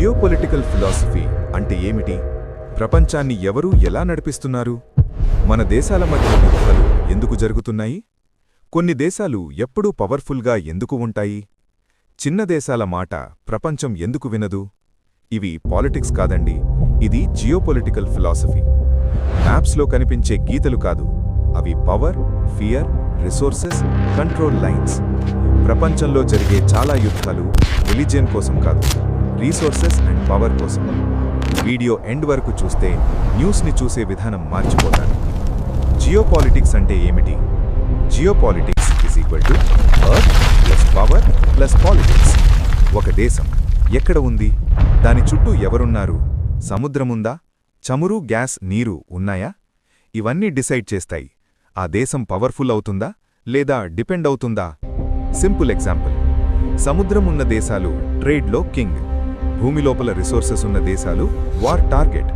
Geopolitical philosophy అంటే ఏమిటి? ప్రపంచాన్ని ఎవరు ఎలా నడిపిస్తున్నారు? మన దేశాల మధ్య యుద్ధాలు ఎందుకు జరుగుతున్నాయి? కొన్ని దేశాలు ఎప్పుడూ పవర్ఫుల్గా ఎందుకు ఉంటాయి? చిన్న దేశాల మాట ప్రపంచం ఎందుకు వినదు? ఇవి పాలిటిక్స్ కాదండి, ఇది జియోపొలిటికల్ ఫిలాసఫీ. మ్యాప్స్లో కనిపించే గీతలు కాదు, అవి power, fear, resources, control lines. ప్రపంచంలో జరిగే చాలా యుద్ధాలు రిలీజియన్ కోసం కాదు, రీసోర్సెస్ అండ్ పవర్ కోసం. వీడియో ఎండ్ వరకు చూస్తే న్యూస్ని చూసే విధానం మార్చిపోతారు. జియోపాలిటిక్స్ అంటే ఏమిటి? Geopolitics is equal to earth plus power plus politics. ఒక దేశం ఎక్కడ ఉంది? దాని చుట్టూ ఎవరున్నారు? సముద్రముందా? చమురు, గ్యాస్, నీరు ఉన్నాయా? ఇవన్నీ డిసైడ్ చేస్తాయి ఆ దేశం పవర్ఫుల్ అవుతుందా లేదా డిపెండ్ అవుతుందా. సింపుల్ ఎగ్జాంపుల్, సముద్రం ఉన్న దేశాలు ట్రేడ్లో కింగ్, భూమి లోపల రిసోర్సెస్ ఉన్న దేశాలు వార్ టార్గెట్.